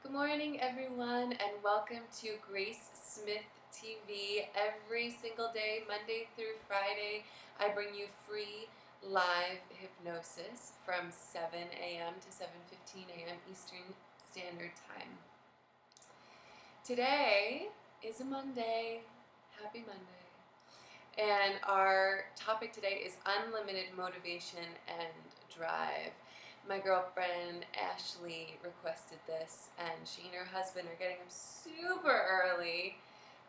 Good morning, everyone, and welcome to Grace Smith TV. Every single day, Monday through Friday, I bring you free live hypnosis from 7 a.m. to 7:15 a.m. Eastern Standard Time. Today is a Monday. Happy Monday. And our topic today is unlimited motivation and drive. My girlfriend Ashley requested this, and she and her husband are getting up super early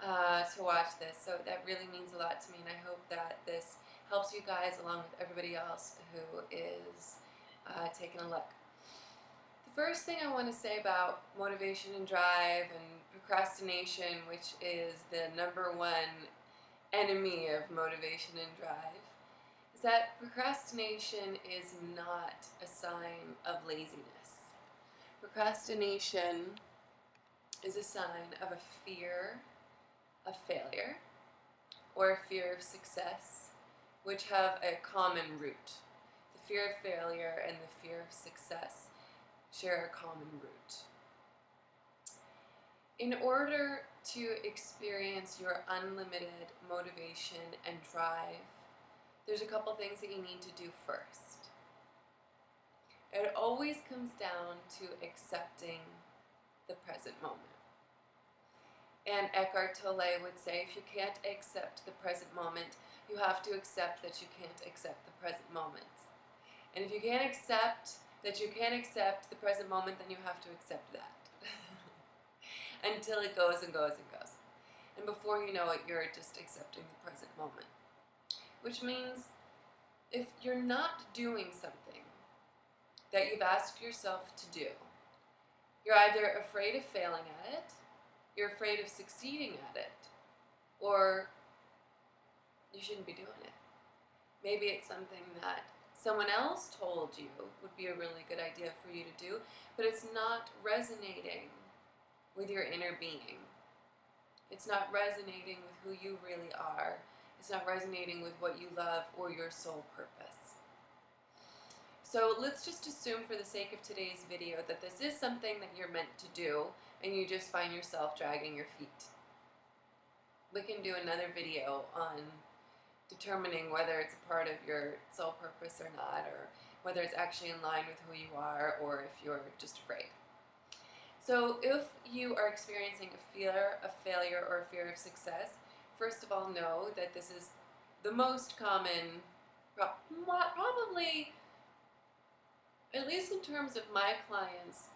to watch this. So that really means a lot to me, and I hope that this helps you guys along with everybody else who is taking a look. The first thing I want to say about motivation and drive and procrastination, which is the #1 enemy of motivation and drive, is that procrastination is not a sign of laziness. Procrastination is a sign of a fear of failure or a fear of success, which have a common root. The fear of failure and the fear of success share a common root. In order to experience your unlimited motivation and drive, there's a couple things that you need to do first. It always comes down to accepting the present moment. And Eckhart Tolle would say, if you can't accept the present moment, you have to accept that you can't accept the present moment. And if you can't accept that you can't accept the present moment, then you have to accept that. Until it goes and goes and goes. And before you know it, you're just accepting the present moment. Which means if you're not doing something that you've asked yourself to do, you're either afraid of failing at it, you're afraid of succeeding at it, or you shouldn't be doing it. Maybe it's something that someone else told you would be a really good idea for you to do, but it's not resonating with your inner being. It's not resonating with who you really are. It's not resonating with what you love or your soul purpose. So let's just assume for the sake of today's video that this is something that you're meant to do and you just find yourself dragging your feet. We can do another video on determining whether it's a part of your soul purpose or not, or whether it's actually in line with who you are, or if you're just afraid. So if you are experiencing a fear of failure or a fear of success, first of all, know that this is the most common, probably, at least in terms of my clients,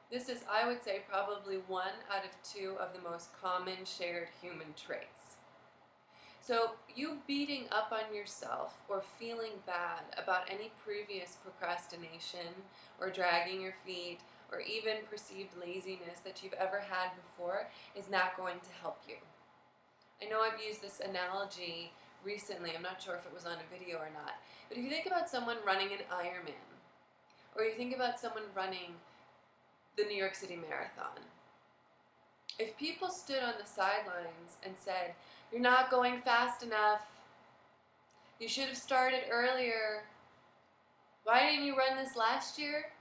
this is, I would say, probably 1 out of 2 of the most common shared human traits. So you beating up on yourself or feeling bad about any previous procrastination or dragging your feet or even perceived laziness that you've ever had before is not going to help you. I know I've used this analogy recently, I'm not sure if it was on a video or not, but if you think about someone running an Ironman, or you think about someone running the New York City Marathon, if people stood on the sidelines and said, "You're not going fast enough, you should have started earlier, why didn't you run this last year?"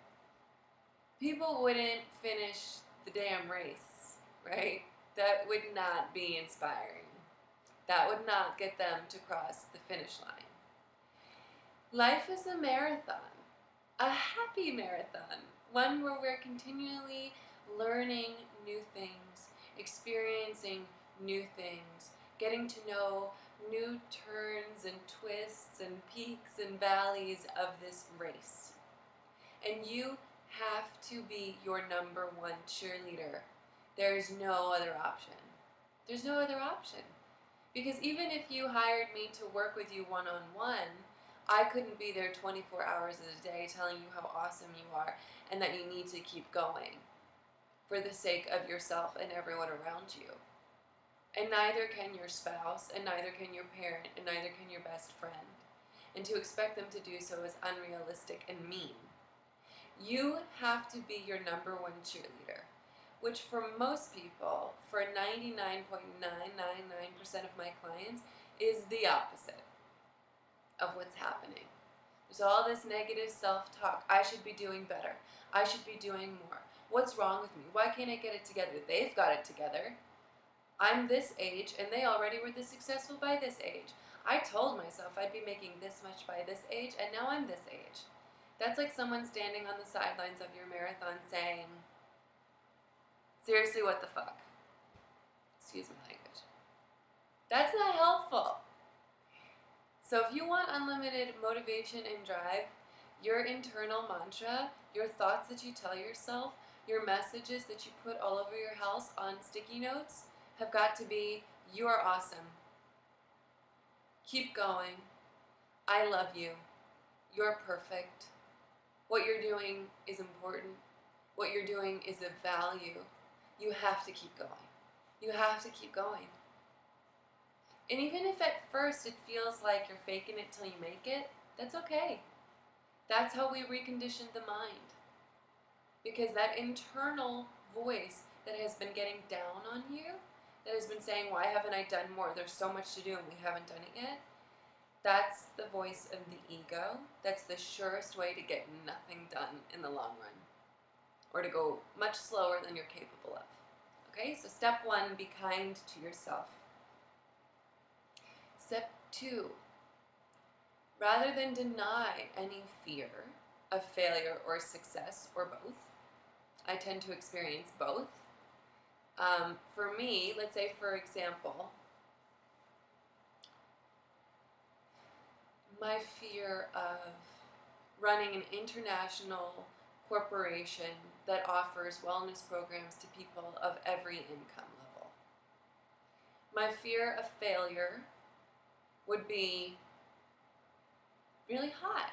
people wouldn't finish the damn race, right? That would not be inspiring. That would not get them to cross the finish line. Life is a marathon, a happy marathon, one where we're continually learning new things, experiencing new things, getting to know new turns and twists and peaks and valleys of this race. And you have to be your #1 cheerleader. There is no other option. There's no other option. Because even if you hired me to work with you one-on-one, I couldn't be there 24 hours a day telling you how awesome you are and that you need to keep going for the sake of yourself and everyone around you. And neither can your spouse, and neither can your parent, and neither can your best friend. And to expect them to do so is unrealistic and mean. You have to be your #1 cheerleader, which for most people, for 99.999% of my clients, is the opposite of what's happening. There's all this negative self-talk. I should be doing better. I should be doing more. What's wrong with me? Why can't I get it together? They've got it together. I'm this age, and they already were this successful by this age. I told myself I'd be making this much by this age, and now I'm this age. That's like someone standing on the sidelines of your marathon saying, seriously, what the fuck? Excuse my language. That's not helpful. So if you want unlimited motivation and drive, your internal mantra, your thoughts that you tell yourself, your messages that you put all over your house on sticky notes have got to be, you are awesome. Keep going. I love you. You're perfect. What you're doing is important. What you're doing is of value. You have to keep going. You have to keep going. And even if at first it feels like you're faking it till you make it, that's okay. That's how we reconditioned the mind. Because that internal voice that has been getting down on you, that has been saying, why haven't I done more? There's so much to do and we haven't done it yet. That's the voice of the ego. That's the surest way to get nothing done in the long run. Or to go much slower than you're capable of. Okay, so step 1, be kind to yourself. Step 2, rather than deny any fear of failure or success, or both, I tend to experience both. For me, let's say for example, my fear of running an international corporation that offers wellness programs to people of every income level. My fear of failure would be really high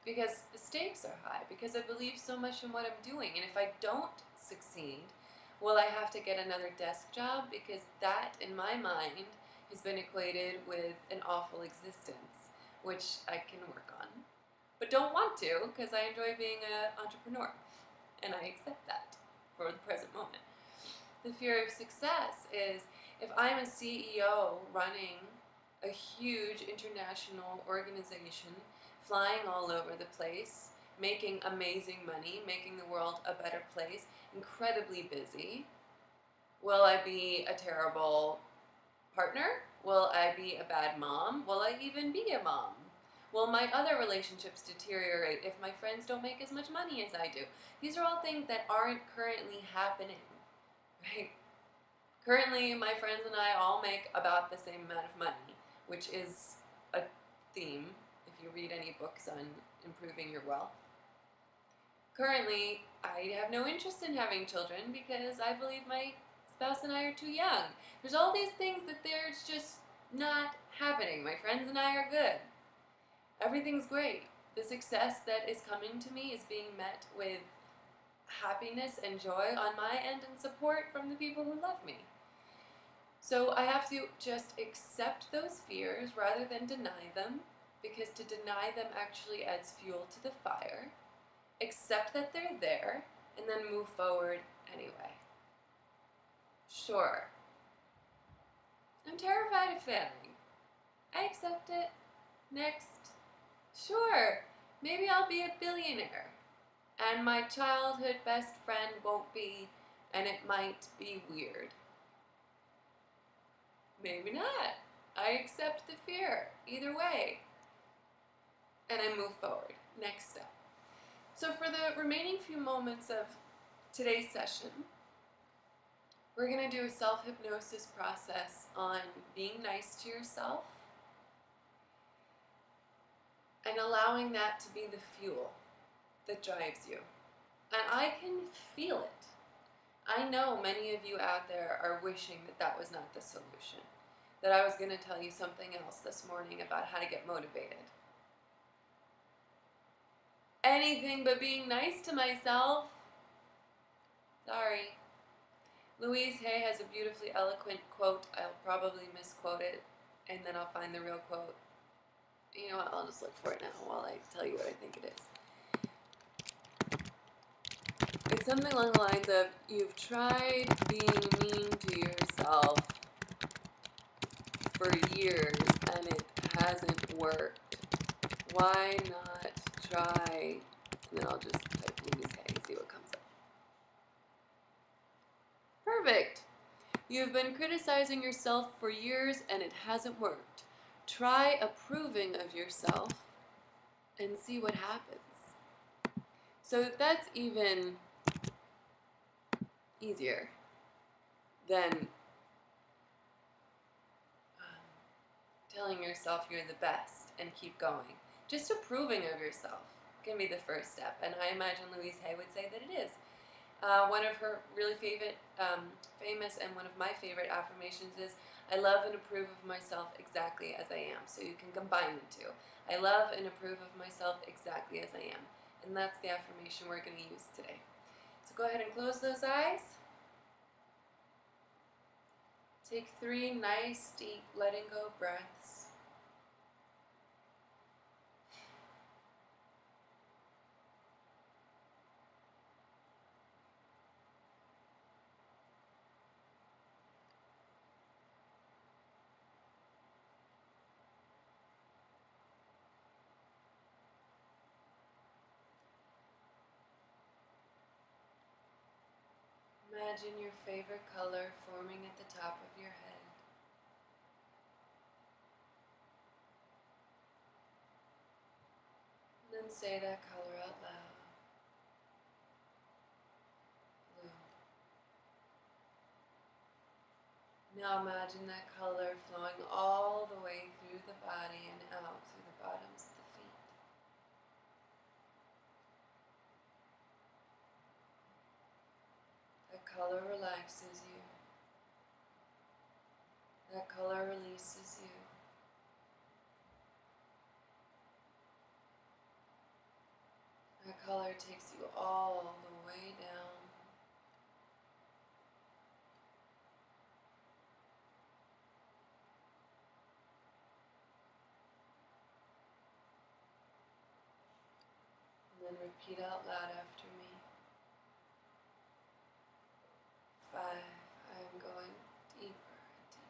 because the stakes are high, because I believe so much in what I'm doing, and if I don't succeed, will I have to get another desk job? Because that, in my mind, has been equated with an awful existence, which I can work on, but don't want to because I enjoy being an entrepreneur, and I accept that for the present moment. The fear of success is if I'm a CEO running a huge international organization, flying all over the place, making amazing money, making the world a better place, incredibly busy, will I be a terrible partner? Will I be a bad mom? Will I even be a mom? Will my other relationships deteriorate if my friends don't make as much money as I do? These are all things that aren't currently happening, right? Currently, my friends and I all make about the same amount of money, which is a theme if you read any books on improving your wealth. Currently, I have no interest in having children because I believe my spouse and I are too young. There's all these things that there's just not happening. My friends and I are good. Everything's great. The success that is coming to me is being met with happiness and joy on my end and support from the people who love me. So I have to just accept those fears rather than deny them, because to deny them actually adds fuel to the fire. Accept that they're there, and then move forward anyway. Sure, I'm terrified of failing. I accept it. Next. Sure, maybe I'll be a billionaire, and my childhood best friend won't be, and it might be weird. Maybe not. I accept the fear, either way. And I move forward. Next step. So for the remaining few moments of today's session, we're going to do a self-hypnosis process on being nice to yourself and allowing that to be the fuel that drives you. And I can feel it. I know many of you out there are wishing that that was not the solution, that I was going to tell you something else this morning about how to get motivated. Anything but being nice to myself. Sorry. Louise Hay has a beautifully eloquent quote. I'll probably misquote it, and then I'll find the real quote. You know what, I'll just look for it now while I tell you what I think it is. It's something along the lines of, you've tried being mean to yourself for years and it hasn't worked. Why not try, and then I'll just type Louise Hay and see what comes up. Perfect. You've been criticizing yourself for years and it hasn't worked. Try approving of yourself and see what happens. So that's even easier than telling yourself you're the best and keep going. Just approving of yourself can be the first step, and I imagine Louise Hay would say that it is. One of her really famous and one of my favorite affirmations is, I love and approve of myself exactly as I am. So you can combine the two. I love and approve of myself exactly as I am. And that's the affirmation we're going to use today. So go ahead and close those eyes. Take 3 nice, deep, letting go breaths. Imagine your favorite color forming at the top of your head. And then say that color out loud. Blue. Now imagine that color flowing all the way through the body and out through the bottoms of the feet. That color relaxes you. That color releases you. That color takes you all the way down. And then repeat out loud after me. 5, I am going deeper and deeper.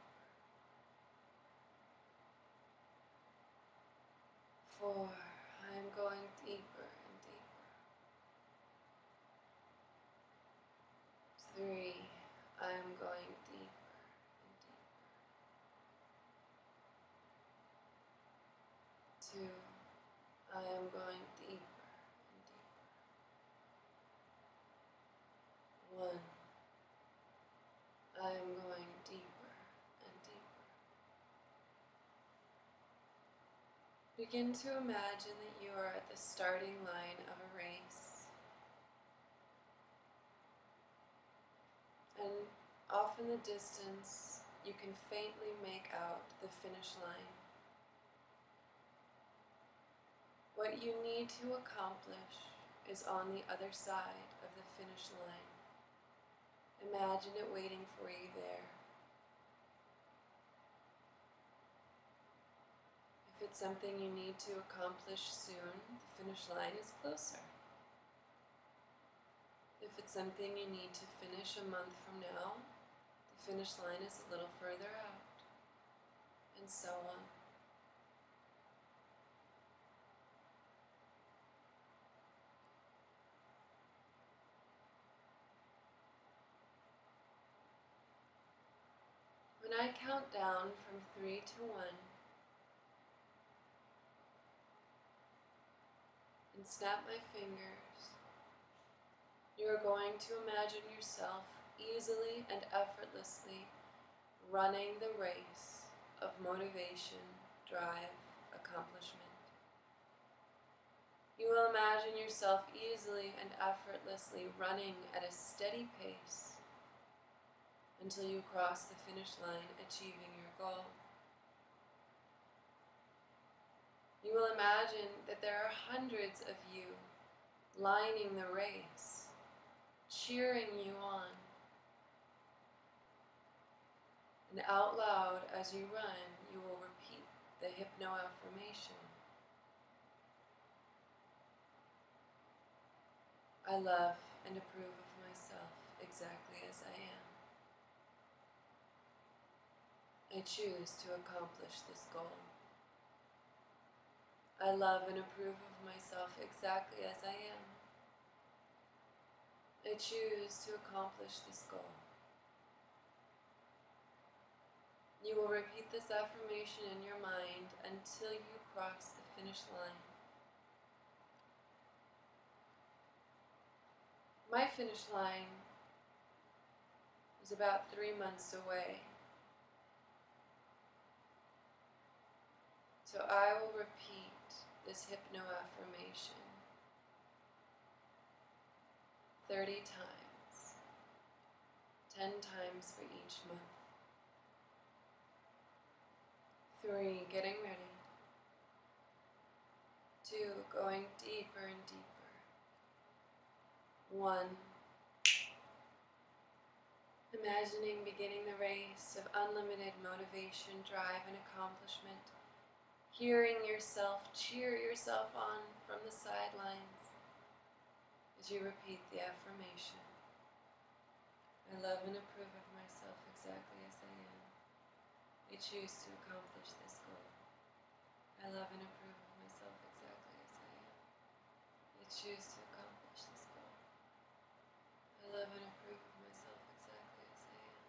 4, I am going deeper and deeper. 3, I am going deeper and deeper. 2, I am going deeper and deeper. 1, I am going deeper and deeper. Begin to imagine that you are at the starting line of a race. And off in the distance, you can faintly make out the finish line. What you need to accomplish is on the other side of the finish line. Imagine it waiting for you there. If it's something you need to accomplish soon, the finish line is closer. If it's something you need to finish a month from now, the finish line is a little further out, and so on. When I count down from 3 to 1, and snap my fingers, you are going to imagine yourself easily and effortlessly running the race of motivation, drive, accomplishment. You will imagine yourself easily and effortlessly running at a steady pace until you cross the finish line, achieving your goal. You will imagine that there are hundreds of you lining the race, cheering you on. And out loud as you run, you will repeat the hypno affirmation. I love and approve of myself exactly as I am. I choose to accomplish this goal. I love and approve of myself exactly as I am. I choose to accomplish this goal. You will repeat this affirmation in your mind until you cross the finish line. My finish line is about 3 months away. So I will repeat this hypno affirmation 30 times, 10 times for each month. 3, getting ready. 2, going deeper and deeper. 1, imagining beginning the race of unlimited motivation, drive, and accomplishment. Hearing yourself cheer yourself on from the sidelines as you repeat the affirmation. I love and approve of myself exactly as I am. I choose to accomplish this goal. I love and approve of myself exactly as I am. I choose to accomplish this goal. I love and approve of myself exactly as I am.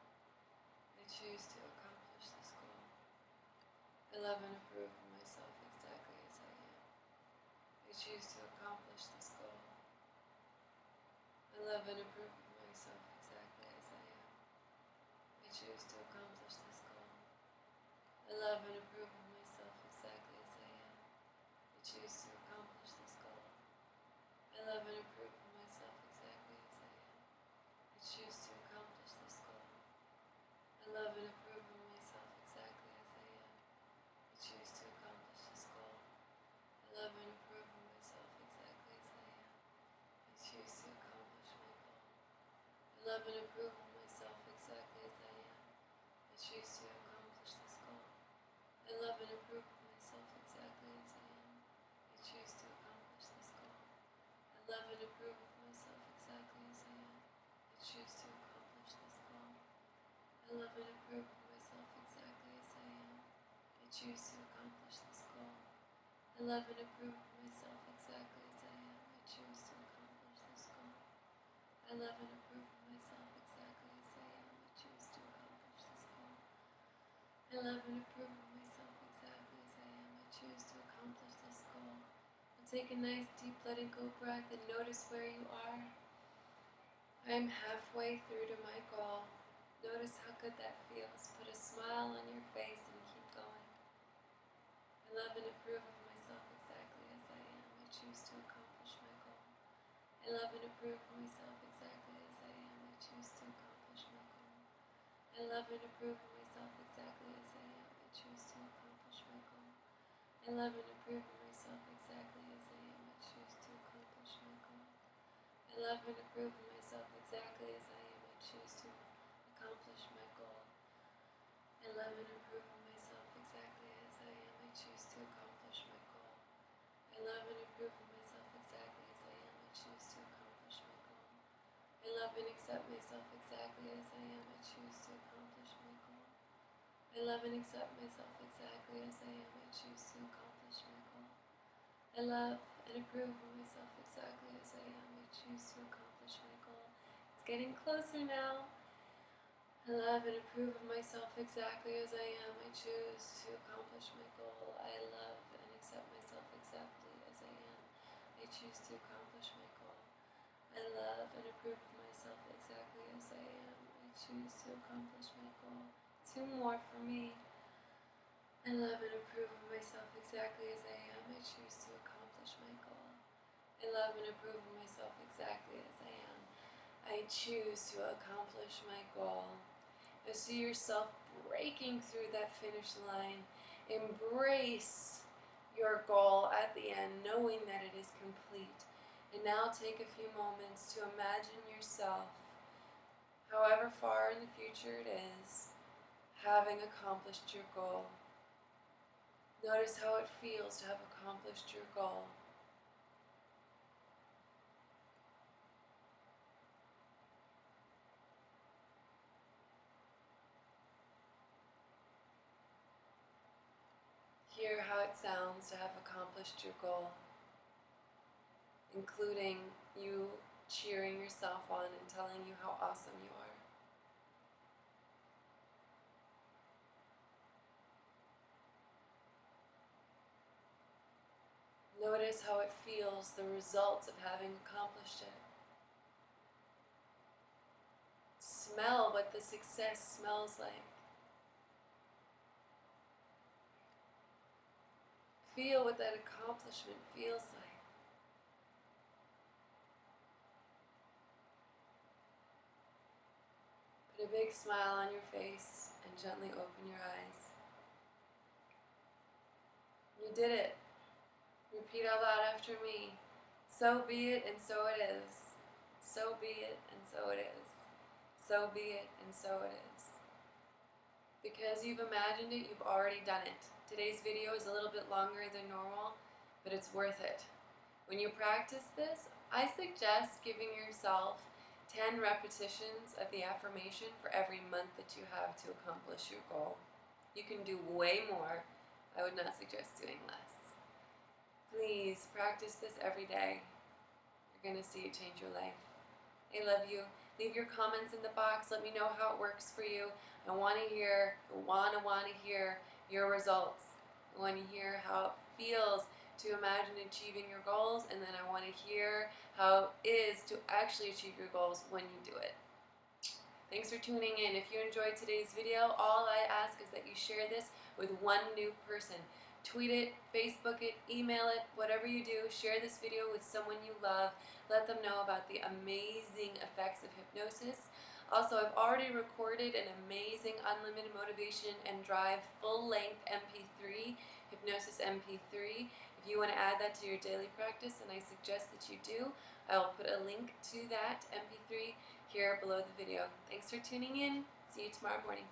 I choose to accomplish this goal. I love and approve of myself exactly as I am. I choose to accomplish this goal. I love and approve of myself exactly as I am. I choose to accomplish this goal. I love and approve of myself exactly as I am. I choose to accomplish this goal. I love and approve of myself exactly as I am. I choose to accomplish this goal. I love and approve of myself exactly as I am. I choose to accomplish this goal. I love and approve of myself exactly as I am. I choose to accomplish my goal. I love and approve of myself exactly as I am. I choose to accomplish this goal. I love and approve of myself exactly as I am. I choose to accomplish this goal. I love and approve of myself exactly as I am. I choose to accomplish this goal. I love and approve of myself exactly as I am. I choose to accomplish this goal. I love and approve of myself exactly as I am. I choose to accomplish this goal. I love and approve of myself exactly as I am. I choose to accomplish this goal. I love and approve of myself exactly as I am. I choose to accomplish this goal. Now take a nice deep letting go breath and notice where you are. I'm halfway through to my goal. Notice how good that feels. Put a smile on your face and keep going. I love and approve of myself exactly as I am. I choose to accomplish my goal. I love and approve of myself exactly as I am. I choose to accomplish my goal. I love and approve of myself exactly as I am. I choose to accomplish my goal. I love and approve of myself exactly as I am. I choose to accomplish my goal. I love and approve of myself exactly as I am. I choose to accomplish my goal. I love and approve of myself exactly as I am. I choose to accomplish my goal. I love and approve of myself exactly as I am. I choose to accomplish my goal. I love and accept myself exactly as I am. I choose to accomplish my goal. I love and accept myself exactly as I am. I choose to accomplish my goal. I love and approve of myself exactly as I am. I choose to accomplish my goal. It's getting closer now. I love and approve of myself exactly as I am. I choose to accomplish my goal. I love and accept myself exactly as I am. I choose to accomplish my goal. I love and approve of myself exactly as I am. I choose to accomplish my goal. 2 more for me. I love and approve of myself exactly as I am. I choose to accomplish my goal. I love and approve of myself exactly as I am. I choose to accomplish my goal. Now see yourself breaking through that finish line. Embrace your goal at the end, knowing that it is complete. And now take a few moments to imagine yourself, however far in the future it is, having accomplished your goal. Notice how it feels to have accomplished your goal. Hear how it sounds to have accomplished your goal, including you cheering yourself on and telling you how awesome you are. Notice how it feels, the results of having accomplished it. Smell what the success smells like. Feel what that accomplishment feels like. Put a big smile on your face and gently open your eyes. You did it. Repeat out loud after me. So be it and so it is. So be it and so it is. So be it and so it is. Because you've imagined it, you've already done it. Today's video is a little bit longer than normal, but it's worth it. When you practice this, I suggest giving yourself 10 repetitions of the affirmation for every month that you have to accomplish your goal. You can do way more. I would not suggest doing less. Please practice this every day. You're going to see it change your life. I love you. Leave your comments in the box. Let me know how it works for you. I want to hear your results. I want to hear how it feels to imagine achieving your goals, and then I want to hear how it is to actually achieve your goals when you do it. Thanks for tuning in. If you enjoyed today's video, all I ask is that you share this with one new person. Tweet it, Facebook it, email it, whatever you do, share this video with someone you love. Let them know about the amazing effects of hypnosis. Also, I've already recorded an amazing Unlimited Motivation and Drive full-length MP3, Hypnosis MP3. If you want to add that to your daily practice, and I suggest that you do, I'll put a link to that MP3 here below the video. Thanks for tuning in. See you tomorrow morning.